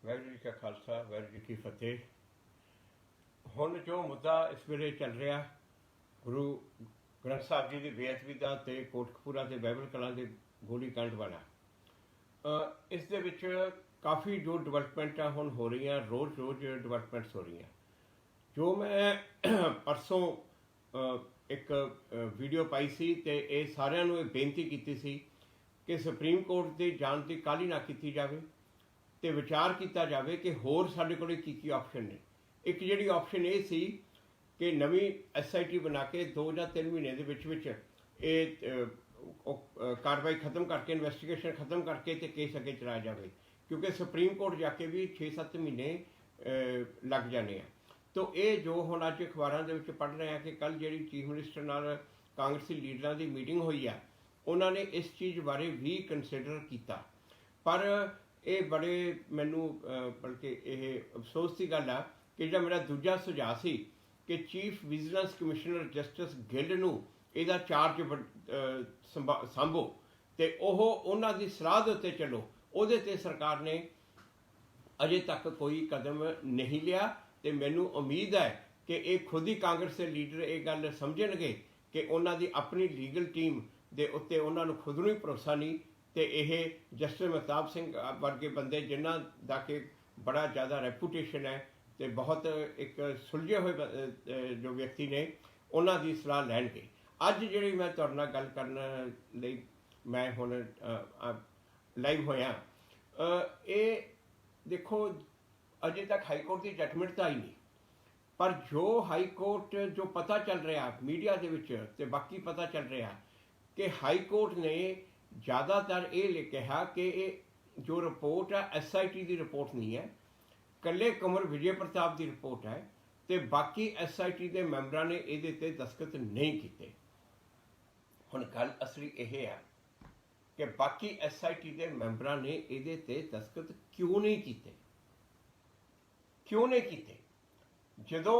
वाहिगुरू जी का खालसा वाहिगुरू जी की फतेह। हुण जो मुद्दा इस वेले चल रहा गुरु ग्रंथ साहब जी की बेअदबी का ते कोटकपूरा के बाइबल कलां के गोली कांड वाला, इस दे विच काफ़ी जो डिवेलपमेंट हुण हो रही हैं, रोज़ रोज़ डिवेलपमेंट्स हो रही हैं। जो मैं परसों एक वीडियो पाई सी ते ये सारिਆਂ ਨੂੰ ਇਹ ਬੇਨਤੀ ਕੀਤੀ ਸੀ कि सुप्रीम कोर्ट के जाण की काहली ना की जाए तो विचार किया जाए कि होर साडे कोल की ऑप्शन ने। एक जिहड़ी ऑप्शन ये सी कि नवी SIT बना के 2 या 3 महीने के विच ये कार्रवाई खत्म करके इन्वेस्टिगेशन खत्म करके तो केस अगे चलाया जाए, क्योंकि सुप्रीम कोर्ट जाके भी 6-7 महीने लग जाने हैं। तो ये जो हुण अज अखबारों के पढ़ रहे हैं कि कल जी चीफ मिनिस्टर नाल कांग्रेसी लीडर की मीटिंग हुई है, उन्होंने इस चीज़ बारे भी कंसिडर किया। पर ये बड़े मैनू बल्कि ये अफसोस की गल है कि जो मेरा दूजा सुझाव सी कि chief vigilance commissioner justice Gill नूं इहदा चार्ज संभो तो उन्हां दी सलाह दे उत्ते चलो, उहदे ते सरकार ने अजे तक कोई कदम नहीं लिया। तो मैनू उम्मीद है कि ये खुद ही कांग्रेस के लीडर ये गल समझणगे कि उन्हां दी अपनी लीगल टीम दे उत्ते उन्होंने खुद नूं ही भरोसा नहीं, तो यह जस्टिस महताब सिंह वर्गे बंदे जिन्हां दा कि बड़ा ज़्यादा रेपूटेशन है तो बहुत एक सुलझे हुए जो व्यक्ति ने उन्हां दी सलाह लैणगे। अज जिहड़ी मैं तुहाडे नाल गल करन लई मैं हुण लाइव होया, ये देखो अजे तक हाई कोर्ट की जजमेंट तो आई नहीं, पर जो हाई कोर्ट जो पता चल रहा मीडिया के विच ते बाकी पता चल रहा कि हाई कोर्ट ने ज़्यादातर ये कहा कि जो रिपोर्ट है SIT की रिपोर्ट नहीं है, कल्ले कंवर विजय प्रताप की रिपोर्ट है, तो बाकी SIT के मैंबरां ने ये दस्तखत नहीं किए। हुण गल असली यह है कि बाकी SIT के मैंबरां ने ये दस्तखत क्यों नहीं किए, क्यों नहीं किए? जदों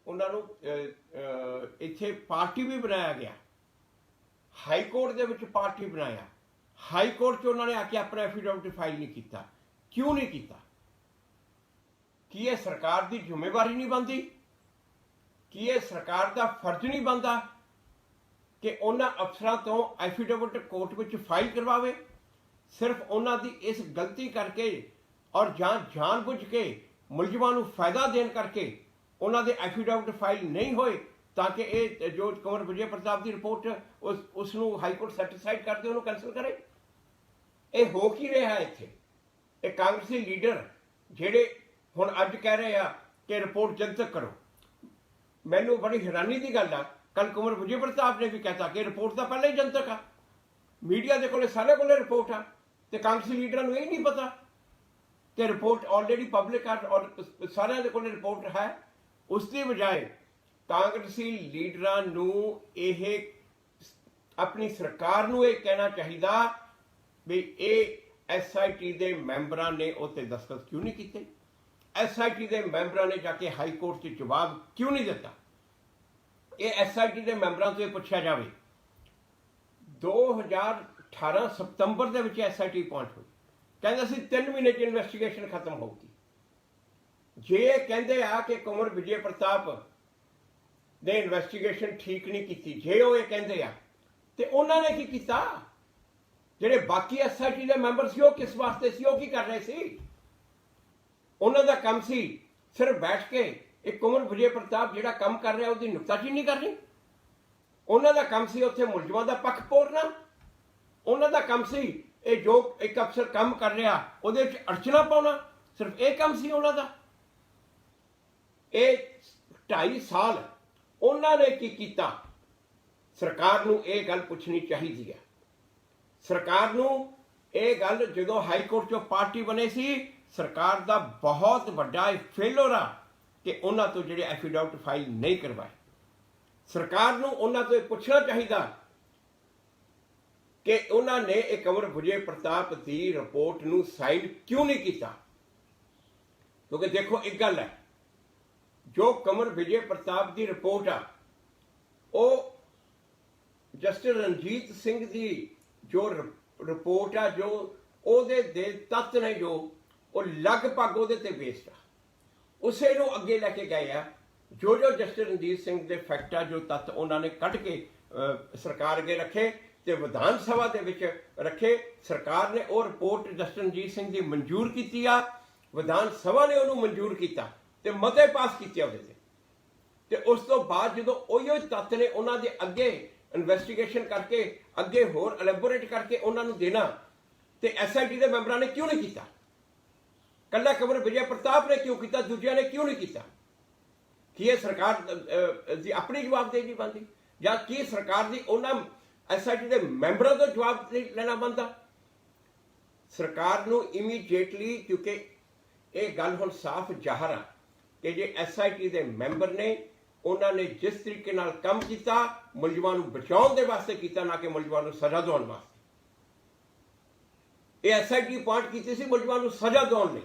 उन्होंने इत्थे पार्टी भी बनाया गया, हाई कोर्ट दे विच पार्टी बनाया, हाई कोर्ट च उन्होंने आके अपना एफिडेविट फाइल नहीं किया। क्यों नहीं किया? कि यह सरकार की जिम्मेवारी नहीं बनती? कि यह सरकार का फर्ज नहीं बनता कि उन्होंने अफसरों तो एफिडेविट कोर्ट में फाइल करवावे? सिर्फ उन्होंने इस गलती करके और जानबूझ के मुलजमां नूं फायदा देने करके उन्होंने एफिडेविट फाइल नहीं होए ताकि ये जो कंवर विजय प्रताप की रिपोर्ट उसनूं हाई कोर्ट सैटिस्फाइड करके उन्होंने कैंसल करे। ये हो की रहा है इत्थे? ये कांग्रेसी लीडर जेडे हुण अज कह रहे हैं कि रिपोर्ट जनतक करो। मैनूं बड़ी हैरानी की गल है, कल कंवर विजय प्रताप ने भी कहता कि रिपोर्ट तो पहले ही जनतक आ, मीडिया के कोले सारे कोले रिपोर्ट आ, तो कांग्रेसी लीडर को यही नहीं पता कि रिपोर्ट ऑलरेडी पब्लिक है और सारे के कोले रिपोर्ट है। उसकी बजाय कांग्रेसी लीडरां नूं यह अपनी सरकार नूं यह कहना चाहिए भी ये SIT के मैंबरां ने उत्ते दस्तखत क्यों नहीं किए? SIT के मैंबरां ने जाके हाई कोर्ट से जवाब क्यों नहीं दिता? ये SIT के मैंबरां से पूछा जाए। 2018 सितंबर के विच SIT पहुंच हुई, कहते सी 3 महीने इन्वेस्टिगेशन खत्म होगी। जे कहते आ कि कंवर विजय प्रताप ने इन्वेस्टिगेशन ठीक नहीं की, जे वो कहते आ तो उन्होंने की किया? जेडे बाकी SIT के मैंबर सी किस वास्ते सी, की कर रहे सी? उन्होंने काम सी सिर्फ बैठ के एक कंवर विजय प्रताप जिहड़ा काम कर रहा उसकी नुक्ताचीनी करनी। उन्होंने काम सी उत्थे मुलजमां दा पक्ष पोरना। उन्होंने काम सी ये जो एक अफसर काम कर रहा उहदे विच अड़चना पाउणा। सिर्फ एक काम सी उन्होंने। ये 2.5 साल उन्होंने की किया? सरकार नूं ये गल पुछनी चाहिए है। सरकार नूं ये गल जदों हाई कोर्ट चों पार्टी बने सी, सरकार का बहुत बड़ा फेलोर आ कि उन्हां तो जिहड़े एफिडेविट फाइल नहीं करवाए। सरकार नूं उन्हां तो पुछना चाहिए कि उन्होंने एक कंवर विजय प्रताप की रिपोर्ट नूं साइन क्यों नहीं किया? क्योंकि देखो एक गल है, जो कंवर विजय प्रताप की रिपोर्ट आ वो जस्टिस रणजीत सिंह की जो रिपोर्ट आ जो ਉਹਦੇ ਦੇ ਤੱਤ ਨੇ ਜੋ ਉਹ ਲਗਭਗ ਉਹਦੇ ਤੇ ਬੇਸਡ ਆ, ਉਸੇ ਨੂੰ ਅੱਗੇ ਲੈ ਕੇ ਗਏ ਆ। ਜੋ ਜਸਟਿਸ ਰਣਜੀਤ ਸਿੰਘ ਦੇ ਫੈਕਟ ਆ, ਜੋ ਤੱਤ ਉਹਨਾਂ ਨੇ ਕੱਢ ਕੇ ਸਰਕਾਰ ਅੱਗੇ ਰੱਖੇ ਤੇ ਵਿਧਾਨ ਸਭਾ ਦੇ ਵਿੱਚ ਰੱਖੇ। ਸਰਕਾਰ ਨੇ ਉਹ ਰਿਪੋਰਟ ਜਸਟਿਸ ਰਣਜੀਤ ਸਿੰਘ ਦੀ ਮਨਜ਼ੂਰ ਕੀਤੀ ਆ, ਵਿਧਾਨ ਸਭਾ ਨੇ ਉਹਨੂੰ ਮਨਜ਼ੂਰ ਕੀਤਾ ਤੇ ਮਤੇ ਪਾਸ ਕੀਤੇ ਉਹਦੇ ਤੇ ਉਸ ਤੋਂ ਬਾਅਦ ਜਦੋਂ ਉਹੀ ਤੱਤ ਨੇ ਉਹਨਾਂ ਦੇ ਅੱਗੇ ਇਨਵੈਸਟੀਗੇਸ਼ਨ ਕਰਕੇ ਅੱਗੇ ਹੋਰ ਐਲੈਬੋਰੇਟ ਕਰਕੇ ਉਹਨਾਂ ਨੂੰ ਦੇਣਾ, ਤੇ SIT ਦੇ ਮੈਂਬਰਾਂ ਨੇ ਕਿਉਂ ਨਹੀਂ ਕੀਤਾ? ਕੱਲਾ ਕੰਵਰ ਵਿਜੇ ਪ੍ਰਤਾਪ ਨੇ ਕਿਉਂ ਕੀਤਾ, ਦੂਜਿਆਂ ਨੇ ਕਿਉਂ ਨਹੀਂ ਕੀਤਾ? ਕੀ ਇਹ ਸਰਕਾਰ ਦੀ ਆਪਣੀ ਜਵਾਬਦੇਹੀ ਨਹੀਂ ਬਣਦੀ, ਜਾਂ ਕੀ ਸਰਕਾਰ ਦੀ ਉਹਨਾਂ SIT ਦੇ ਮੈਂਬਰਾਂ ਤੋਂ ਜਵਾਬ ਲੈਣਾ ਬਣਦਾ? ਸਰਕਾਰ ਨੂੰ ਇਮੀਡੀਏਟਲੀ, ਕਿਉਂਕਿ ਇਹ ਗੱਲ ਹੁਣ ਸਾਫ਼ ਜ਼ਾਹਰ ਆ ਕਿ ਜੇ SIT ਦੇ ਮੈਂਬਰ ਨੇ, ਉਹਨਾਂ ਨੇ ਜਿਸ ਤਰੀਕੇ ਨਾਲ ਕੰਮ ਕੀਤਾ ਮੁਲਜ਼ਮਾਂ ਨੂੰ ਬਚਾਉਣ ਦੇ ਵਾਸਤੇ ਕੀਤਾ, ਨਾ ਕਿ ਮੁਲਜ਼ਮਾਂ ਨੂੰ ਸਜ਼ਾ ਦਿਵਾਉਣ ਵਾਸਤੇ। ਇਹ SIT ਪੁਆਇੰਟ ਕੀਤੀ ਸੀ ਮੁਲਜ਼ਮਾਂ ਨੂੰ ਸਜ਼ਾ ਦਿਵਾਉਣ ਲਈ।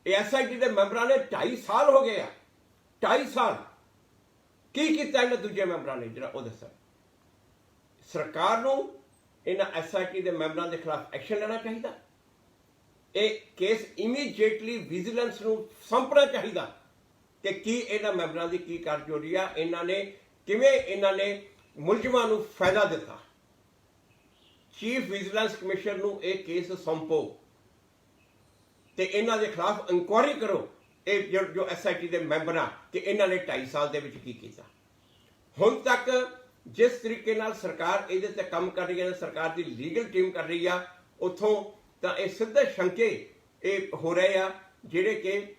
ਇਹ SIT ਦੇ ਮੈਂਬਰਾਂ ਨੇ 2.5 ਸਾਲ ਹੋ ਗਏ ਆ, 2.5 ਸਾਲ ਕੀ ਕੀਤਾ ਇਹਨਾਂ ਦੂਜੇ ਮੈਂਬਰਾਂ ਨੇ, ਜਿਹੜਾ ਉਹ ਦੱਸਿਆ। ਸਰਕਾਰ ਨੂੰ ਇਹਨਾਂ SIT ਦੇ ਮੈਂਬਰਾਂ ਦੇ ਖਿਲਾਫ ਐਕਸ਼ਨ ਲੈਣਾ ਚਾਹੀਦਾ। ਇਹ ਕੇਸ ਇਮੀਡੀਏਟਲੀ ਵਿਜੀਲੈਂਸ ਨੂੰ ਸੌਂਪਣਾ ਚਾਹੀਦਾ ਕਿ ਕੀ ਇਹਨਾਂ ਮੈਂਬਰਾਂ ਦੀ ਕੀ ਕਾਰਜੋਰੀ ਆ, ਇਹਨਾਂ ਨੇ ਕਿਵੇਂ ਇਹਨਾਂ ਨੇ ਮੁਲਜ਼ਮਾਂ ਨੂੰ ਫਾਇਦਾ ਦਿੱਤਾ। ਚੀਫ ਵਿਜੀਲੈਂਸ ਕਮਿਸ਼ਨਰ ਨੂੰ ਇਹ ਕੇਸ ਸੌਂਪੋ ਤੇ ਇਹਨਾਂ ਦੇ ਖਿਲਾਫ ਇਨਕੁਆਇਰੀ ਕਰੋ, ਇਹ ਜੋ SIT ਦੇ ਮੈਂਬਰ ਆ, ਕਿ ਇਹਨਾਂ ਨੇ 2.5 ਸਾਲ ਦੇ ਵਿੱਚ ਕੀ ਕੀਤਾ। ਹੁਣ ਤੱਕ ਜਿਸ ਤਰੀਕੇ ਨਾਲ ਸਰਕਾਰ ਇਹਦੇ ਤੇ ਕੰਮ ਕਰ ਰਹੀ ਹੈ, ਸਰਕਾਰ ਦੀ ਲੀਗਲ ਟੀਮ ਕਰ ਰਹੀ ਆ, ਉੱਥੋਂ ਤਾਂ ਇਹ ਸਿੱਧੇ ਸ਼ੰਕੇ ਇਹ ਹੋ ਰਹੇ ਆ, ਜਿਹੜੇ ਕਿ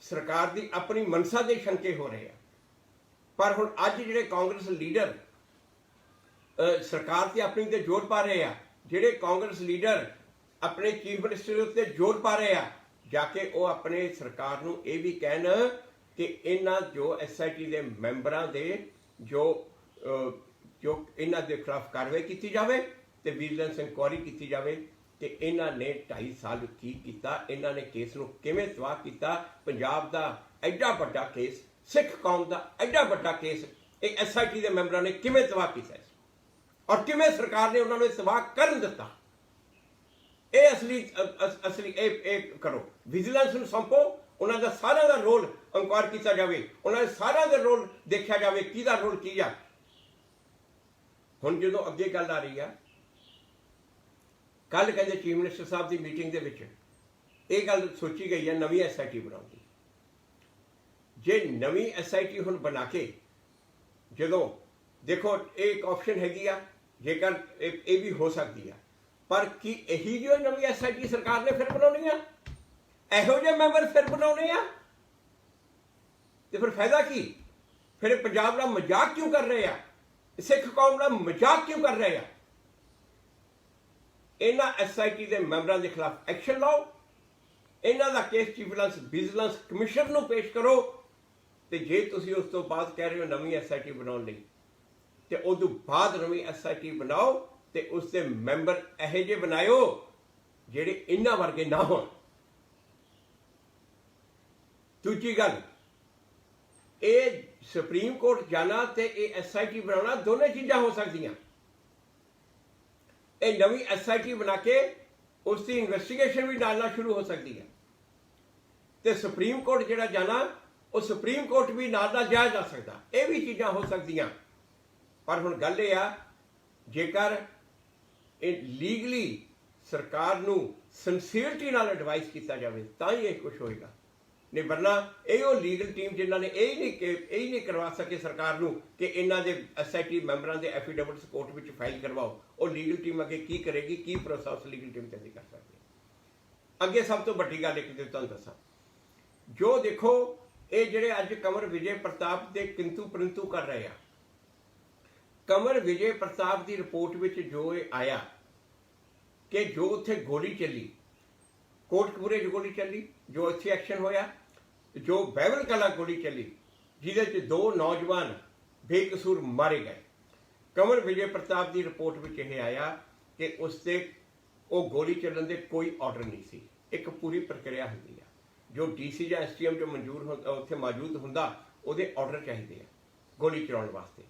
ਸਰਕਾਰ ਦੀ ਆਪਣੀ ਮਨਸਾ ਦੇ ਸ਼ੰਕੇ ਹੋ ਰਹੇ ਆ। ਪਰ ਹੁਣ ਅੱਜ ਜਿਹੜੇ ਕਾਂਗਰਸ ਲੀਡਰ ਸਰਕਾਰ ਤੇ ਆਪਣੀ ਤੇ ਜ਼ੋਰ ਪਾ ਰਹੇ ਆ, ਜਿਹੜੇ ਕਾਂਗਰਸ ਲੀਡਰ ਆਪਣੇ ਚੀਫ ਮਿਨਿਸਟਰ ਉੱਤੇ ਜ਼ੋਰ ਪਾ ਰਹੇ ਆ, ਜਾ ਕੇ ਉਹ ਆਪਣੇ ਸਰਕਾਰ ਨੂੰ ਇਹ ਵੀ ਕਹਿਣ ਕਿ ਇਹਨਾਂ ਜੋ SIT ਦੇ ਮੈਂਬਰਾਂ ਦੇ ਜੋ ਇਹਨਾਂ ਦੇ ਖਿਲਾਫ ਕਾਰਵਾਈ ਕੀਤੀ ਜਾਵੇ ਤੇ ਵਿਜੀਲੈਂਸ ਇਨਕੁਆਇਰੀ ਕੀਤੀ ਜਾਵੇ ਕਿ ਇਹਨਾਂ ਨੇ 2.5 ਸਾਲ ਕੀ ਕੀਤਾ, ਇਹਨਾਂ ਨੇ ਕੇਸ ਨੂੰ ਕਿਵੇਂ ਤਬਾਹ ਕੀਤਾ। ਪੰਜਾਬ ਦਾ ਐਡਾ ਵੱਡਾ ਕੇਸ, ਸਿੱਖ ਕੌਮ ਦਾ ਐਡਾ ਵੱਡਾ ਕੇਸ, ਇਹ SIT ਦੇ ਮੈਂਬਰਾਂ ਨੇ ਕਿਵੇਂ ਤਬਾਹ ਕੀਤਾ ਔਰ ਕਿਵੇਂ ਸਰਕਾਰ ਨੇ ਉਹਨਾਂ ਨੂੰ ਤਬਾਹ ਕਰਨ ਦਿੱਤਾ। ਇਹ ਅਸਲੀ ਇਹ ਕਰੋ, ਵਿਜੀਲੈਂਸ ਨੂੰ ਸੌਂਪੋ, ਉਹਨਾਂ ਦਾ ਸਾਰਿਆਂ ਦਾ ਰੋਲ ਇਨਕੁਆਇਰ ਕੀਤਾ ਜਾਵੇ, ਉਹਨਾਂ ਦੇ ਸਾਰਿਆਂ ਦਾ ਰੋਲ ਦੇਖਿਆ ਜਾਵੇ, ਕਿਹਦਾ ਰੋਲ ਕੀ ਆ। ਹੁਣ ਜਦੋਂ ਅੱਗੇ ਗੱਲ ਆ ਰਹੀ ਆ, ਕੱਲ ਕਹਿੰਦੇ ਚੀਫ ਮਿਨਿਸਟਰ ਸਾਹਿਬ ਦੀ ਮੀਟਿੰਗ ਦੇ ਵਿੱਚ ਇਹ ਗੱਲ ਸੋਚੀ ਗਈ ਹੈ ਨਵੀਂ SIT ਬਣਾਉਣ ਦੀ। ਜੇ ਨਵੀਂ SIT ਹੁਣ ਬਣਾ ਕੇ, ਜਦੋਂ ਦੇਖੋ ਇਹ ਇੱਕ ਆਪਸ਼ਨ ਹੈਗੀ ਆ, ਜੇਕਰ ਇਹ ਵੀ ਹੋ ਸਕਦੀ ਆ, ਪਰ ਕੀ ਇਹੀ ਜੋ ਨਵੀਂ SIT ਸਰਕਾਰ ਨੇ ਫਿਰ ਬਣਾਉਣੀ ਆ, ਇਹੋ ਜਿਹੇ ਮੈਂਬਰ ਫਿਰ ਬਣਾਉਣੇ ਆ, ਤੇ ਫਿਰ ਫਾਇਦਾ ਕੀ? ਫਿਰ ਪੰਜਾਬ ਦਾ ਮਜ਼ਾਕ ਕਿਉਂ ਕਰ ਰਹੇ ਆ, ਸਿੱਖ ਕੌਮ ਦਾ ਮਜ਼ਾਕ ਕਿਉਂ ਕਰ ਰਹੇ ਆ? ਇਹਨਾਂ SIT ਦੇ ਮੈਂਬਰਾਂ ਦੇ ਖਿਲਾਫ ਐਕਸ਼ਨ ਲਓ, ਇਹਨਾਂ ਦਾ ਕੇਸ ਚੀਫ ਵਿਜੀਲੈਂਸ ਕਮਿਸ਼ਨਰ ਨੂੰ ਪੇਸ਼ ਕਰੋ, ਤੇ ਜੇ ਤੁਸੀਂ ਉਸ ਤੋਂ ਬਾਅਦ ਕਹਿ ਰਹੇ ਹੋ ਨਵੀਂ SIT ਬਣਾਉਣ ਲਈ, ਤੇ ਉਦੋਂ ਬਾਅਦ ਨਵੀਂ SIT ਬਣਾਓ ਤੇ ਉਸ ਦੇ ਮੈਂਬਰ ਇਹੋ ਜਿਹੇ ਬਣਾਇਓ ਜਿਹੜੇ ਇਹਨਾਂ ਵਰਗੇ ਨਾ ਹੋਣ। ਦੂਜੀ ਗੱਲ, ਇਹ ਸੁਪਰੀਮ ਕੋਰਟ ਜਾਣਾ ਤੇ ਇਹ SIT ਬਣਾਉਣਾ ਦੋਨੇ ਚੀਜ਼ਾਂ ਹੋ ਸਕਦੀਆਂ। ਇਹ ਨਵੀਂ SIT ਬਣਾ ਕੇ ਉਸ ਦੀ ਇਨਵੈਸਟੀਗੇਸ਼ਨ ਵੀ ਨਾਲ ਸ਼ੁਰੂ ਹੋ ਸਕਦੀ ਹੈ, ਤੇ ਸੁਪਰੀਮ ਕੋਰਟ ਜਿਹੜਾ ਜਾਣਾ, ਉਹ ਸੁਪਰੀਮ ਕੋਰਟ ਵੀ ਨਾਲ ਜਾਇਆ ਜਾ ਸਕਦਾ। ਇਹ ਵੀ ਚੀਜ਼ਾਂ ਹੋ ਸਕਦੀਆਂ। ਪਰ ਹੁਣ ਗੱਲ ਇਹ ਆ, ਜੇਕਰ ਇਹ ਲੀਗਲੀ ਸਰਕਾਰ ਨੂੰ ਸਿੰਸੀਅਰਟੀ ਨਾਲ ਐਡਵਾਈਸ ਕੀਤਾ ਜਾਵੇ ਤਾਂ ਹੀ ਇਹ ਕੁਝ ਹੋਏਗਾ, ਨਹੀਂ ਵਰਨਾ ਇਹ ਉਹ ਲੀਗਲ ਟੀਮ ਜਿਨ੍ਹਾਂ ਨੇ ਇਹ ਨਹੀਂ ਕਰਵਾ ਸਕੇ ਸਰਕਾਰ ਨੂੰ ਕਿ ਇਹਨਾਂ ਦੇ SIT ਮੈਂਬਰਾਂ ਦੇ ਐਫੀਡੇਵਿਟਸ ਕੋਰਟ ਵਿੱਚ ਫਾਈਲ ਕਰਵਾਓ, ਉਹ ਲੀਗਲ ਟੀਮ ਅੱਗੇ ਕੀ ਕਰੇਗੀ, ਕੀ ਪ੍ਰੋਸੈਸ ਲੀਗਲ ਟੀਮ ਤੇ ਕਰ ਸਕਦੀ ਹੈ। ਅੱਗੇ ਸਭ ਤੋਂ ਵੱਡੀ ਗੱਲ ਇੱਕ ਤੁਹਾਨੂੰ ਦੱਸਾਂ, ਜੋ ਦੇਖੋ ਇਹ ਜਿਹੜੇ ਅੱਜ ਕੰਵਰ ਵਿਜੇ ਪ੍ਰਤਾਪ ਦੇ ਕਿੰਤੂ ਪਰੰਤੂ ਕਰ ਰਹੇ ਆ, ਕੰਵਰ ਵਿਜੇ ਪ੍ਰਤਾਪ ਦੀ ਰਿਪੋਰਟ ਵਿੱਚ ਜੋ ਇਹ ਆਇਆ ਕਿ ਜੋ ਉੱਥੇ ਗੋਲੀ ਚੱਲੀ, ਕੋਟਕਪੂਰੇ 'ਚ ਗੋਲੀ ਚੱਲੀ, ਜੋ ਇੱਥੇ ਐਕਸ਼ਨ ਹੋਇਆ, ਜੋ ਬਹਿਬਲ ਕਲਾਂ ਗੋਲੀ ਚੱਲੀ, ਜਿਹਦੇ 'ਚ 2 ਨੌਜਵਾਨ ਬੇਕਸੂਰ ਮਾਰੇ ਗਏ। ਕੰਵਰ ਵਿਜੇ ਪ੍ਰਤਾਪ ਦੀ ਰਿਪੋਰਟ ਵਿੱਚ ਇਹ ਆਇਆ ਕਿ ਉਸ ਤੇ ਉਹ ਗੋਲੀ ਚੱਲਣ ਦੇ ਕੋਈ ਆਰਡਰ ਨਹੀਂ ਸੀ। ਇੱਕ ਪੂਰੀ ਪ੍ਰਕਿਰਿਆ ਹੁੰਦੀ ਆ, ਜੋ DC ਜਾਂ STM 'ਚ ਮਨਜ਼ੂਰ ਉੱਥੇ ਮੌਜੂਦ ਹੁੰਦਾ, ਉਹਦੇ ਆਰਡਰ ਚਾਹੀਦੇ ਆ ਗੋਲੀ ਚਲਾਉਣ ਵਾਸਤੇ।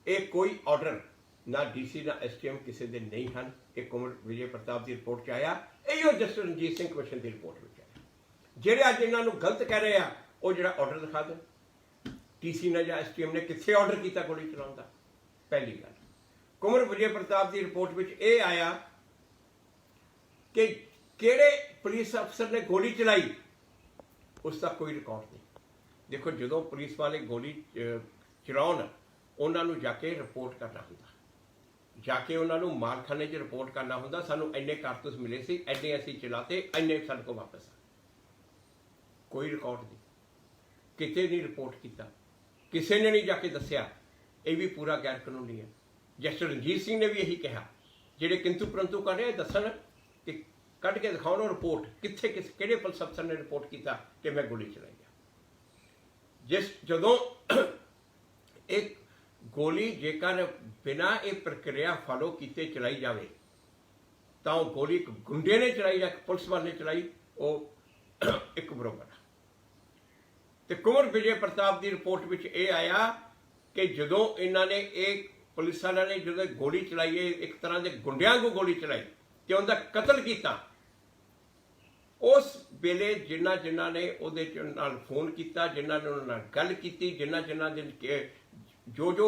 ਇਹ ਕੋਈ ਆਰਡਰ ना डीसी ना STM किसी के नहीं हैं। एक कुंवर विजय प्रताप की रिपोर्ट च आया, इहो जस्टिस रणजीत सिंह कमिशन की रिपोर्ट में आया। ਜਿਹੜੇ ਅੱਜ ਇਹਨਾਂ ਨੂੰ ਗਲਤ ਕਹਿ ਰਹੇ ਆ ਉਹ ਜਿਹੜਾ ਆਰਡਰ ਦਿਖਾ ਦੇਣ, TC ਨੇ ਜਾਂ STM ਨੇ ਕਿੱਥੇ ਆਰਡਰ ਕੀਤਾ ਗੋਲੀ ਚਲਾਉਣ ਦਾ। ਪਹਿਲੀ ਗੱਲ, ਕੁੰਵਰ ਵਿਜੇ ਪ੍ਰਤਾਪ ਦੀ ਰਿਪੋਰਟ ਵਿੱਚ ਇਹ ਆਇਆ ਕਿ ਕਿਹੜੇ ਪੁਲਿਸ ਅਫਸਰ ਨੇ ਗੋਲੀ ਚਲਾਈ, ਉਸ ਦਾ ਕੋਈ ਰਿਕਾਰਡ ਨਹੀਂ। ਦੇਖੋ, ਜਦੋਂ ਪੁਲਿਸ ਵਾਲੇ ਗੋਲੀ ਚਲਾਉਣ ਉਹਨਾਂ ਨੂੰ ਜਾ ਕੇ ਰਿਪੋਰਟ ਕਰਨਾ ਹੁੰਦਾ, ਜਾ ਕੇ ਉਹਨਾਂ ਨੂੰ ਮਾਲਖਾਨੇ 'ਚ ਰਿਪੋਰਟ ਕਰਨਾ ਹੁੰਦਾ, ਸਾਨੂੰ ਇੰਨੇ ਕਾਰਤੂਸ ਮਿਲੇ ਸੀ, ਇੰਨੇ ਅਸੀਂ ਚਲਾਤੇ, ਇੰਨੇ ਸਾਡੇ ਕੋਲ ਵਾਪਸ ਆ। ਕੋਈ ਰਿਕਾਰਡ ਨਹੀਂ, ਕਿਤੇ ਨਹੀਂ ਰਿਪੋਰਟ ਕੀਤਾ, ਕਿਸੇ ਨੇ ਨਹੀਂ ਜਾ ਕੇ ਦੱਸਿਆ। ਇਹ ਵੀ ਪੂਰਾ ਗੈਰ ਕਾਨੂੰਨੀ ਹੈ। ਜਸਟਿਸ ਰਣਜੀਤ ਸਿੰਘ ਨੇ ਵੀ ਇਹੀ ਕਿਹਾ, ਜਿਹੜੇ ਕਿੰਤੂ ਪਰੰਤੂ ਕਰ ਰਹੇ ਦੱਸਣ ਕਿ ਕੱਢ ਕੇ ਦਿਖਾਉਣ ਰਿਪੋਰਟ, ਕਿੱਥੇ ਕਿਹੜੇ ਪੁਲਿਸ ਅਫਸਰ ਨੇ ਰਿਪੋਰਟ ਕੀਤਾ ਕਿ ਮੈਂ ਗੋਲੀ ਚਲਾਈ ਆ। ਜਦੋਂ ਇੱਕ ਗੋਲੀ ਜੇਕਰ ਬਿਨਾਂ ਇਹ ਪ੍ਰਕਿਰਿਆ ਫਾਲੋ ਕੀਤੇ ਚਲਾਈ ਜਾਵੇ ਤਾਂ ਉਹ ਗੋਲੀ ਇੱਕ ਗੁੰਡੇ ਨੇ ਚਲਾਈ ਜਾਂ ਪੁਲਿਸ ਵਾਲੇ ਨੇ ਚਲਾਈ, ਉਹ ਇੱਕ ਬਰਾਬਰ। ਤੇ ਕੁੰਵਰ ਵਿਜੇ ਪ੍ਰਤਾਪ ਦੀ ਰਿਪੋਰਟ ਵਿੱਚ ਇਹ ਆਇਆ ਕਿ ਜਦੋਂ ਇਹਨਾਂ ਨੇ ਇਹ ਪੁਲਿਸ ਵਾਲਿਆਂ ਨੇ ਜਦੋਂ ਗੋਲੀ ਚਲਾਈ, ਇੱਕ ਤਰ੍ਹਾਂ ਦੇ ਗੁੰਡਿਆਂ ਨੂੰ ਗੋਲੀ ਚਲਾਈ ਤੇ ਉਹਦਾ ਕਤਲ ਕੀਤਾ, ਉਸ ਵੇਲੇ ਜਿਨ੍ਹਾਂ ਨੇ ਉਹਦੇ ਨਾਲ ਫੋਨ ਕੀਤਾ, ਜਿਨ੍ਹਾਂ ਨੇ ਉਹਨਾਂ ਨਾਲ ਗੱਲ ਕੀਤੀ, ਜਿਨ੍ਹਾਂ ਦੇ ਜੋ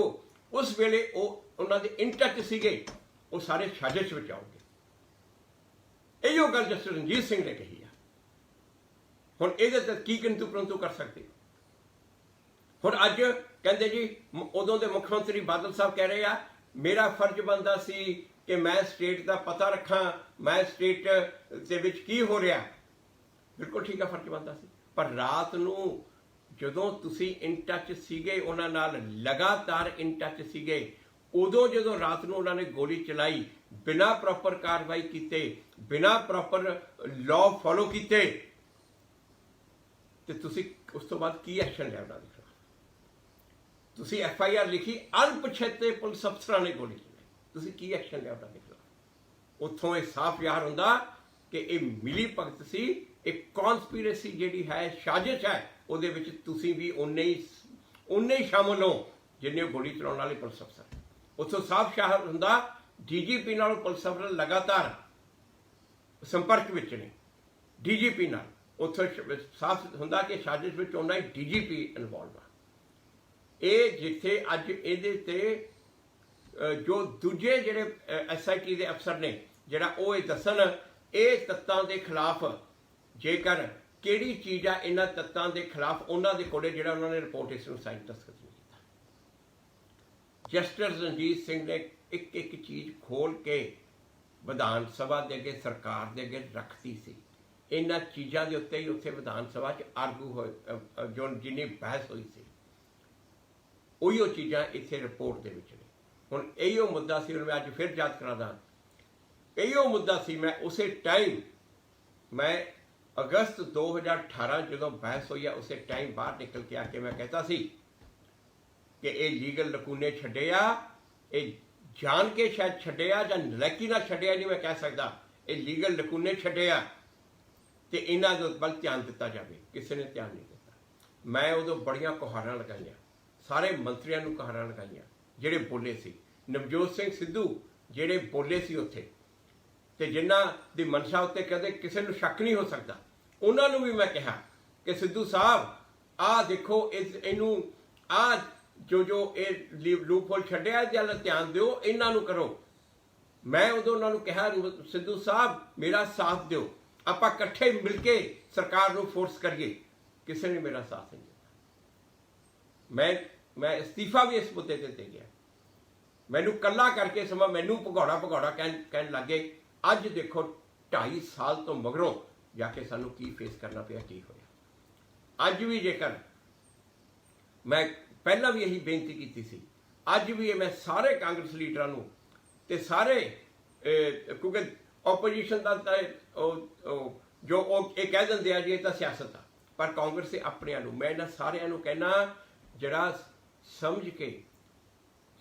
ਉਸ ਵੇਲੇ ਉਹ ਉਹਨਾਂ ਦੇ ਇਨ ਟੱਚ ਸੀਗੇ, ਉਹ ਸਾਰੇ ਸਾਜ਼ਿਸ਼ ਵਿੱਚ ਆਉਗੇ। ਇਹੋ ਗੱਲ ਜਸਟਿਸ ਰਣਜੀਤ ਸਿੰਘ ਨੇ ਕਹੀ ਆ। ਹੁਣ ਇਹਦੇ ਤੇ ਕੀ ਕਿੰਤੂ ਪਰੰਤੂ ਕਰ ਸਕਦੇ। ਹੁਣ ਅੱਜ ਕਹਿੰਦੇ ਜੀ, ਉਦੋਂ ਦੇ ਮੁੱਖ ਮੰਤਰੀ ਬਾਦਲ ਸਾਹਿਬ ਕਹਿ ਰਹੇ ਆ ਮੇਰਾ ਫਰਜ਼ ਬਣਦਾ ਸੀ ਕਿ ਮੈਂ ਸਟੇਟ ਦਾ ਪਤਾ ਰੱਖਾਂ, ਮੈਂ ਸਟੇਟ ਦੇ ਵਿੱਚ ਕੀ ਹੋ ਰਿਹਾ। ਬਿਲਕੁਲ ਠੀਕ ਆ, ਫਰਜ਼ ਬਣਦਾ ਸੀ। ਪਰ ਰਾਤ ਨੂੰ ਜਦੋਂ ਤੁਸੀਂ ਇਨ ਟੱਚ ਸੀਗੇ ਉਹਨਾਂ ਨਾਲ, ਲਗਾਤਾਰ ਇਨ ਟੱਚ ਸੀਗੇ, ਉਦੋਂ ਜਦੋਂ ਰਾਤ ਨੂੰ ਉਹਨਾਂ ਨੇ ਗੋਲੀ ਚਲਾਈ, ਬਿਨਾਂ ਪ੍ਰੋਪਰ ਕਾਰਵਾਈ ਕੀਤੇ, ਬਿਨਾਂ ਪ੍ਰੋਪਰ ਲਾਅ ਫੋਲੋ ਕੀਤੇ, ਤੇ ਤੁਸੀਂ ਉਸ ਤੋਂ ਬਾਅਦ ਕੀ ਐਕਸ਼ਨ ਲਿਆ ਉਹਨਾਂ ਦੇ ਖਿਲਾਫ? ਤੁਸੀਂ FIR ਲਿਖੀ, ਅਣਪਛਾਤੇ ਪੁਲਿਸ ਅਫਸਰਾਂ ਨੇ ਗੋਲੀ ਚਲਾਈ, ਤੁਸੀਂ ਕੀ ਐਕਸ਼ਨ ਲਿਆ ਉਹਨਾਂ ਦੇ ਖਿਲਾਫ? ਉੱਥੋਂ ਇਹ ਸਾਫ਼ ਜ਼ਾਹਰ ਹੁੰਦਾ ਕਿ ਇਹ ਮਿਲੀ ਭਗਤ ਸੀ, ਇੱਕ ਕੌਨਸਪੀਰੇਸੀ ਜਿਹੜੀ ਹੈ, ਸਾਜ਼ਿਸ਼ ਹੈ, ਉਹਦੇ ਵਿੱਚ ਤੁਸੀਂ ਵੀ ਉਨੇ ਹੀ ਸ਼ਾਮਲ ਹੋ ਜਿੰਨੇ ਗੋਲੀ ਚਲਾਉਣ ਵਾਲੇ ਪੁਲਿਸ ਅਫਸਰ। ਉੱਥੋਂ ਸਾਫ਼ ਜ਼ਾਹਰ ਹੁੰਦਾ DGP ਨਾਲ ਪੁਲਿਸ ਅਫਸਰ ਲਗਾਤਾਰ ਸੰਪਰਕ ਵਿੱਚ ਨੇ, DGP ਨਾਲ। ਉੱਥੋਂ ਸਾਫ਼ ਹੁੰਦਾ ਕਿ ਸਾਜ਼ਿਸ਼ ਵਿੱਚ ਉਹਨਾਂ ਹੀ DGP ਇਨਵੋਲਵ ਆ। ਇਹ ਜਿੱਥੇ ਅੱਜ ਇਹਦੇ ਤੇ ਜੋ ਦੂਜੇ ਜਿਹੜੇ SIT ਦੇ ਅਫਸਰ ਨੇ, ਜਿਹੜਾ ਉਹ ਇਹ ਦੱਸਣ ਇਹ ਤੱਤਾਂ ਦੇ ਖਿਲਾਫ, ਜੇਕਰ ਕਿਹੜੀ ਚੀਜ਼ ਆ ਇਹਨਾਂ ਤੱਤਾਂ ਦੇ ਖਿਲਾਫ, ਉਹਨਾਂ ਦੇ ਕੋਲੇ ਜਿਹੜਾ ਉਹਨਾਂ ਨੇ ਰਿਪੋਰਟ ਇਸ ਨੂੰ ਸਾਈਨ ਦਸਤਖਤ ਨਹੀਂ ਕੀਤਾ। ਜਸਟਿਸ ਰਣਜੀਤ ਸਿੰਘ ਨੇ ਇੱਕ ਇੱਕ ਚੀਜ਼ ਖੋਲ ਕੇ ਵਿਧਾਨ ਸਭਾ ਦੇ ਅੱਗੇ, ਸਰਕਾਰ ਦੇ ਅੱਗੇ ਰੱਖਤੀ ਸੀ। ਇਹਨਾਂ ਚੀਜ਼ਾਂ ਦੇ ਉੱਤੇ ਹੀ ਉੱਥੇ ਵਿਧਾਨ ਸਭਾ 'ਚ ਆਰਗੂ ਹੋਏ, ਜੋ ਜਿੰਨੀ ਬਹਿਸ ਹੋਈ ਸੀ, ਉਹੀਓ ਚੀਜ਼ਾਂ ਇੱਥੇ ਰਿਪੋਰਟ ਦੇ ਵਿੱਚ ਨੇ। ਹੁਣ ਇਹੀਓ ਮੁੱਦਾ ਸੀ, ਹੁਣ ਮੈਂ ਅੱਜ ਫਿਰ ਯਾਦ ਕਰਾਂਦਾ, ਇਹੀਓ ਮੁੱਦਾ ਸੀ। ਮੈਂ ਉਸੇ ਟਾਈਮ, ਮੈਂ ਅਗਸਤ 2018 ਜਦੋਂ ਬਹਿਸ ਹੋਈ ਆ, ਉਸੇ ਟਾਈਮ ਬਾਹਰ ਨਿਕਲ ਕੇ ਆ ਕੇ ਮੈਂ कहता ਸੀ ਕਿ ਇਹ ਲੀਗਲ ਲਕੂਨੇ ਛੱਡੇ ਆ, ਇਹ ਜਾਣ ਕੇ ਸ਼ਾਇਦ ਛੱਡੇ ਆ ਜਾਂ ਨਲਾਇਕੀ ਨਾਲ ਛੱਡਿਆ ਨਹੀਂ, ਮੈਂ ਕਹਿ ਸਕਦਾ ਇਹ ਲੀਗਲ ਲਕੂਨੇ ਛੱਡੇ ਆ ਤੇ ਇਹਨਾਂ ਦੇ ਵੱਲ ਧਿਆਨ ਦਿੱਤਾ ਜਾਵੇ। ਕਿਸੇ ਨੇ ਧਿਆਨ ਨਹੀਂ ਦਿੱਤਾ। ਮੈਂ ਉਦੋਂ ਬੜੀਆਂ ਕੁਹਾਰਾਂ ਲਗਾਈਆਂ, ਸਾਰੇ ਮੰਤਰੀਆਂ ਨੂੰ ਕੁਹਾਰਾਂ ਲਗਾਈਆਂ ਜਿਹੜੇ ਬੋਲੇ ਸੀ। ਨਵਜੋਤ ਸਿੰਘ ਸਿੱਧੂ ਜਿਹੜੇ ਬੋਲੇ ਸੀ ਉੱਥੇ, ਤੇ ਜਿਨ੍ਹਾਂ ਦੀ ਮਨਸ਼ਾ ਉੱਤੇ ਕਦੇ ਕਿਸੇ ਨੂੰ ਸ਼ੱਕ ਨਹੀਂ ਹੋ ਸਕਦਾ, ਉਹਨਾਂ ਨੂੰ ਵੀ ਮੈਂ ਕਿਹਾ ਕਿ ਸਿੱਧੂ ਸਾਹਿਬ ਆਹ ਦੇਖੋ, ਇਹਨੂੰ ਆਹ ਜੋ ਇਹ ਲੂਪਹੋਲ ਛੱਡਿਆ, ਇਹਦੇ ਵੱਲ ਧਿਆਨ ਦਿਓ, ਇਹਨਾਂ ਨੂੰ ਕਰੋ। ਮੈਂ ਉਦੋਂ ਉਹਨਾਂ ਨੂੰ ਕਿਹਾ ਸਿੱਧੂ ਸਾਹਿਬ ਮੇਰਾ ਸਾਥ ਦਿਓ, ਆਪਾਂ ਇਕੱਠੇ ਮਿਲ ਕੇ ਸਰਕਾਰ ਨੂੰ ਫੋਰਸ ਕਰੀਏ। ਕਿਸੇ ਨੇ ਮੇਰਾ ਸਾਥ ਨਹੀਂ ਦਿੱਤਾ। ਮੈਂ ਅਸਤੀਫਾ ਵੀ ਇਸ ਮੁੱਦੇ ਤੇ ਦੇ ਗਿਆ। ਮੈਨੂੰ ਕੱਲਾ ਕਰਕੇ ਸਮਾਂ ਮੈਨੂੰ ਭਗੌੜਾ ਕਹਿਣ ਲੱਗੇ। ਅੱਜ ਦੇਖੋ 2.5 ਸਾਲ ਤੋਂ ਮਗਰੋਂ ਜਾ ਕੇ ਸਾਨੂੰ ਕੀ ਫੇਸ ਕਰਨਾ ਪਿਆ, ਕੀ ਹੋਇਆ। ਅੱਜ ਵੀ ਜੇਕਰ ਮੈਂ ਪਹਿਲਾਂ ਵੀ ਇਹੀ ਬੇਨਤੀ ਕੀਤੀ ਸੀ, ਅੱਜ ਵੀ ਮੈਂ ਸਾਰੇ ਕਾਂਗਰਸ ਲੀਡਰਾਂ ਨੂੰ ਤੇ ਸਾਰੇ, ਕਿਉਂਕਿ ਆਪੋਜੀਸ਼ਨ ਦਾ ਜੋ ਉਹ ਇਹ ਕਹਿ ਦਿੰਦੇ ਆ ਜੀ ਇਹ ਤਾਂ ਸਿਆਸਤ ਆ, ਪਰ ਕਾਂਗਰਸ ਦੇ ਆਪਣਿਆਂ ਨੂੰ ਮੈਂ ਇਹਨਾਂ ਸਾਰਿਆਂ ਨੂੰ ਕਹਿਣਾ, ਜਿਹੜਾ ਸਮਝ ਕੇ,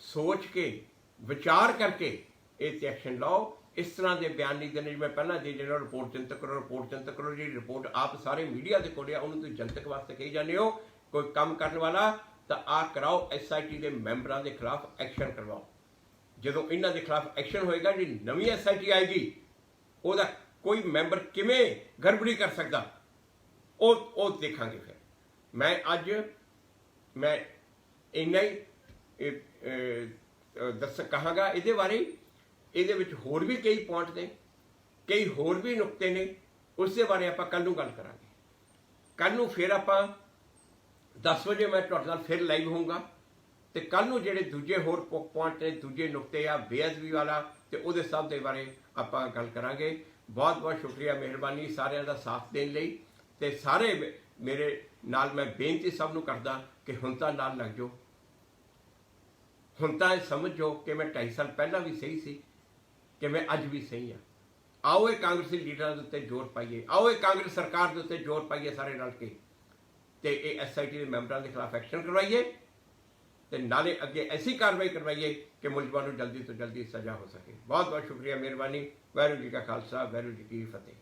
ਸੋਚ ਕੇ, ਵਿਚਾਰ ਕਰਕੇ ਇਹ ਤੇ ਐਕਸ਼ਨ ਲਾਓ। ਇਸ ਤਰ੍ਹਾਂ ਦੇ ਬਿਆਨ ਨਹੀਂ ਦੇਣੇ। ਮੈਂ ਪਹਿਲਾਂ ਦੇ ਜਿਹੜਾ ਰਿਪੋਰਟ ਜਨਤਕ ਕਰੋ, ਰਿਪੋਰਟ ਜਨਤਕ ਕਰੋ। ਜਿਹੜੀ ਰਿਪੋਰਟ ਆਪ ਸਾਰੇ ਮੀਡੀਆ ਦੇ ਕੋਲ ਆ, ਉਹਨੂੰ ਤੁਸੀਂ ਜਨਤਕ ਵਾਸਤੇ ਕਹੀ ਜਾਂਦੇ ਹੋ। ਕੋਈ ਕੰਮ ਕਰਨ ਵਾਲਾ ਤਾਂ ਆ ਕਰਾਓ, SIT ਦੇ ਮੈਂਬਰਾਂ ਦੇ ਖਿਲਾਫ ਐਕਸ਼ਨ ਕਰਵਾਓ। ਜਦੋਂ ਇਹਨਾਂ ਦੇ ਖਿਲਾਫ ਐਕਸ਼ਨ ਹੋਏਗਾ, ਜਿਹੜੀ ਨਵੀਂ SIT ਆਏਗੀ ਉਹਦਾ ਕੋਈ ਮੈਂਬਰ ਕਿਵੇਂ ਗੜਬੜੀ ਕਰ ਸਕਦਾ ਉਹ ਦੇਖਾਂਗੇ। ਫਿਰ ਮੈਂ ਇੰਨਾ ਹੀ ਕਹਾਂਗਾ ਇਹਦੇ ਬਾਰੇ। ਇਹਦੇ ਵਿੱਚ ਹੋਰ ਵੀ ਕਈ ਪੁਆਇੰਟ ਨੇ, ਕਈ ਹੋਰ ਵੀ ਨੁਕਤੇ ਨੇ, ਉਸ ਦੇ ਬਾਰੇ ਆਪਾਂ ਕੱਲ੍ਹ ਨੂੰ ਗੱਲ ਕਰਾਂਗੇ। ਕੱਲ੍ਹ ਨੂੰ ਫਿਰ ਆਪਾਂ 10 ਵਜੇ ਮੈਂ ਤੁਹਾਡੇ ਨਾਲ ਫਿਰ ਲਾਈਵ ਹੋਊਂਗਾ, ਤੇ ਕੱਲ੍ਹ ਨੂੰ ਜਿਹੜੇ ਦੂਜੇ ਹੋਰ ਪੁਆਇੰਟ ਨੇ, ਦੂਜੇ ਨੁਕਤੇ ਆ ਬੇਅਦਬੀ ਵਾਲਾ, ਤੇ ਉਹਦੇ ਸਭ ਦੇ ਬਾਰੇ ਆਪਾਂ ਗੱਲ ਕਰਾਂਗੇ। ਬਹੁਤ ਬਹੁਤ ਸ਼ੁਕਰੀਆ, ਮਿਹਰਬਾਨੀ ਸਾਰਿਆਂ ਦਾ ਸਾਥ ਦੇਣ ਲਈ। ਤੇ ਸਾਰੇ ਮੇਰੇ ਨਾਲ ਮੈਂ ਬੇਨਤੀ ਸਭ ਨੂੰ ਕਰਦਾ ਕਿ ਹੁਣ ਤਾਂ ਨਾਲ ਲੱਗ ਜਾਓ, ਹੁਣ ਤਾਂ ਇਹ ਸਮਝ ਜਾਓ ਕਿ ਮੈਂ 2.5 ਸਾਲ ਪਹਿਲਾਂ ਵੀ ਸਹੀ ਸੀ, ਕਿ ਮੈਂ ਅੱਜ ਵੀ ਸਹੀ ਹਾਂ। ਆਓ ਇਹ ਕਾਂਗਰਸੀ ਲੀਡਰਾਂ ਦੇ ਉੱਤੇ ਜ਼ੋਰ ਪਾਈਏ, ਆਓ ਇਹ ਕਾਂਗਰਸ ਸਰਕਾਰ ਦੇ ਉੱਤੇ ਜ਼ੋਰ ਪਾਈਏ ਸਾਰੇ ਰਲ ਕੇ, ਤੇ ਇਹ SIT ਦੇ ਮੈਂਬਰਾਂ ਦੇ ਖਿਲਾਫ ਐਕਸ਼ਨ ਕਰਵਾਈਏ, ਤੇ ਨਾਲੇ ਅੱਗੇ ਐਸੀ ਕਾਰਵਾਈ ਕਰਵਾਈਏ ਕਿ ਮੁਲਜ਼ਮਾਂ ਨੂੰ ਜਲਦੀ ਤੋਂ ਜਲਦੀ ਸਜ਼ਾ ਹੋ ਸਕੇ। ਬਹੁਤ ਬਹੁਤ ਸ਼ੁਕਰੀਆ, ਮਿਹਰਬਾਨੀ। ਵਾਹਿਗੁਰੂ ਜੀ ਕਾ ਖਾਲਸਾ, ਵਾਹਿਗੁਰੂ ਜੀ ਕੀ ਫਤਿਹ।